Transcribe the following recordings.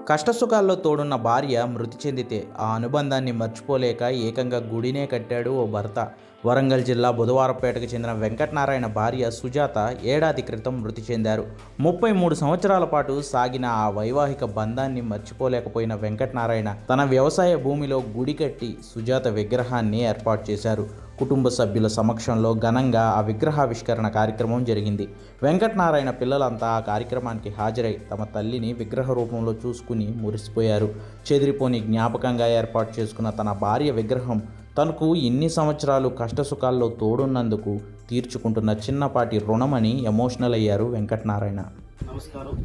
కష్టసుఖాల్లో తోడున్న భార్య మృతి చెందితే ఆ అనుబంధాన్ని మర్చిపోలేక ఏకంగా గుడినే కట్టాడు ఓ భర్త. వరంగల్ జిల్లా బుధవారపేటకు చెందిన వెంకటనారాయణ భార్య సుజాత ఏడాది క్రితం మృతి చెందారు. 33 సంవత్సరాల పాటు సాగిన ఆ వైవాహిక బంధాన్ని మర్చిపోలేకపోయిన వెంకటనారాయణ తన వ్యవసాయ భూమిలో గుడి కట్టి సుజాత విగ్రహాన్ని ఏర్పాటు చేశారు. కుటుంబ సభ్యుల సమక్షంలో ఘనంగా ఆ విగ్రహావిష్కరణ కార్యక్రమం జరిగింది. వెంకటనారాయణ పిల్లలంతా ఆ కార్యక్రమానికి హాజరై తమ తల్లిని విగ్రహ రూపంలో చూసుకుని మురిసిపోయారు. చెదిరిపోని జ్ఞాపకంగా ఏర్పాటు చేసుకున్న తన భార్య విగ్రహం తనకు ఇన్ని సంవత్సరాలు కష్టసుఖాల్లో తోడున్నందుకు తీర్చుకుంటున్న చిన్నపాటి రుణమని ఎమోషనల్ అయ్యారు వెంకటనారాయణ. నమస్కారం,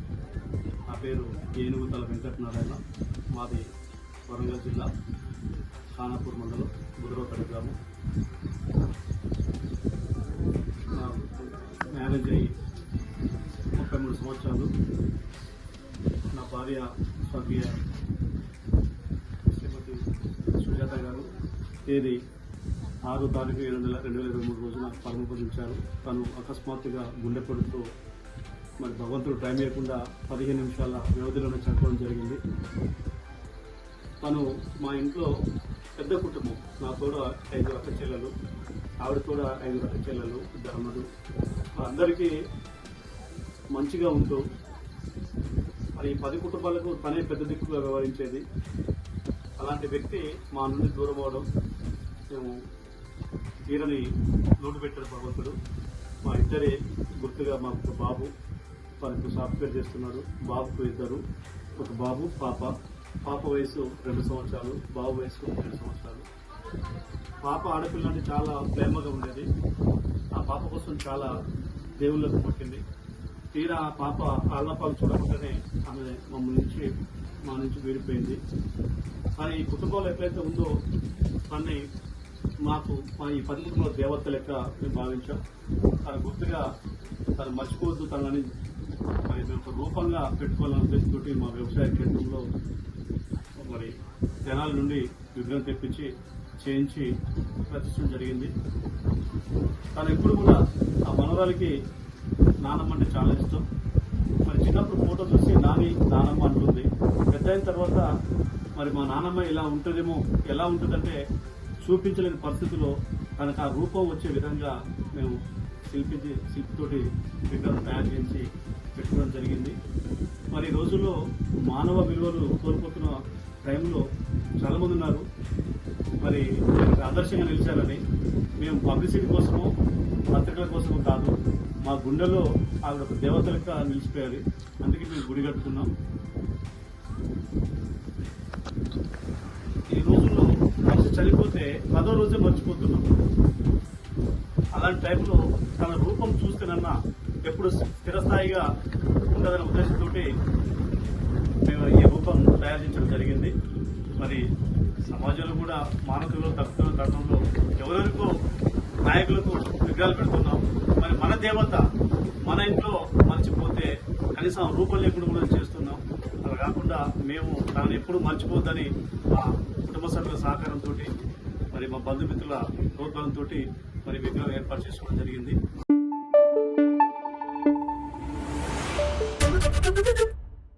నా పేరు ఏనుగుతల వెంకటనారాయణ. మాది వరంగల్ జిల్లా ఖానాపూర్ మండలం బుధవారపేట గ్రామం. మ్యారేజ్ అయ్యి 33 సంవత్సరాలు. నా భార్య స్వర్గీయ శ్రీమతి సుజాత గారు తేదీ 6 తారీఖు 7 నెల 2023 రోజున పరమపదించారు. తను అకస్మాత్తుగా గుండెపోటుతో మరి భగవంతుడు టైం లేకుండా 15 నిమిషాల వ్యవధిలోనే చనిపోవడం జరిగింది. తను మా ఇంట్లో పెద్ద కుటుంబం. నా కూడా 5 అక్క చెల్లెలు, ఆవిడ కూడా 5 అక్క చెల్లెలు, 2 అమ్మలు. అందరికీ మంచిగా ఉంటూ మరి 10 కుటుంబాలకు తనే పెద్ద దిక్కుగా వ్యవహరించేది. అలాంటి వ్యక్తి మా నుండి దూరం అవడం మేము తీరని లోటు పెట్టారు భగవంతుడు. మా ఇద్దరే గుర్తుగా మాకు బాబు, తనకు సాఫ్ట్వేర్ చేస్తున్నాడు. బాబుకు 2, ఒక బాబు పాప. పాప వయసు 2 సంవత్సరాలు, బాబు వయసు 2 సంవత్సరాలు. పాప ఆడపిల్ల అంటే చాలా ప్రేమగా ఉండేది. ఆ పాప కోసం చాలా దేవుళ్ళకు పుట్టింది. తీరా ఆ పాప ఆళ్ళపాలు చూడకుండానే ఆమె మా నుంచి వీడిపోయింది. కానీ ఈ కుటుంబంలో ఎట్లయితే ఉందో తనని మాకు మా ఈ 10 కుటుంబాల దేవత లెక్క మేము భావించాం. తన గుర్తుగా తను మర్చిపోవద్దు, తనని మరి మేము ఒక రూపంగా పెట్టుకోవాలనే ఉద్దేశంతో మా వ్యవసాయ క్షేత్రంలో మరి జనాల నుండి విగ్రహం తెప్పించి చేయించి ప్రతిష్టం జరిగింది. తను ఎప్పుడు కూడా ఆ మనవరాలకి నానమ్మ అంటే చాలా ఇష్టం. మరి చిన్నప్పుడు ఫోటో చూసి నానమ్మ అంటుంది. పెద్ద అయిన తర్వాత మరి మా నానమ్మ ఇలా ఉంటుందేమో, ఎలా ఉంటుందంటే చూపించలేని పరిస్థితిలో తనకు ఆ రూపం వచ్చే విధంగా మేము శిల్పితోటి విగ్రహం తయారు చేసి పెట్టుకోవడం జరిగింది. మరి ఈ రోజుల్లో మానవ విలువలు కోల్పోతున్న టైంలో చాలామంది ఉన్నారు. మరి ఆదర్శంగా నిలిచారని మేము పబ్లిసిటీ కోసమో పత్రికల కోసమో కాదు, మా గుండెలో ఆవిడ ఒక దేవతలుగా నిలిచిపోయారు. అందుకే మేము గుడి కట్టుకున్నాం. ఈ రోజుల్లో మనిషి చనిపోతే 10వ రోజే మర్చిపోతున్నాం. అలాంటి టైంలో తన రూపం చూస్తేనన్నా ఎప్పుడు స్థిరస్థాయిగా ఉండదనే ఉద్దేశంతో మేము ఈ రూపం తయారు చేయడం జరిగింది. మరి సమాజంలో కూడా మానవులు తగ్గడంలో ఎవరెవరికో నాయకులకు విగ్రహాలు పెడుతున్నాం. మరి మన దేవత మన ఇంట్లో మర్చిపోతే కనీసం రూపం లేకుండా కూడా చేస్తున్నాం. అలా కాకుండా మేము దాన్ని ఎప్పుడు మర్చిపోద్దని మా కుటుంబ సభ్యుల సహకారంతో మరి మా బంధుమిత్రుల ప్రోత్సాహంతో మరి విగ్రహం ఏర్పాటు చేసుకోవడం జరిగింది.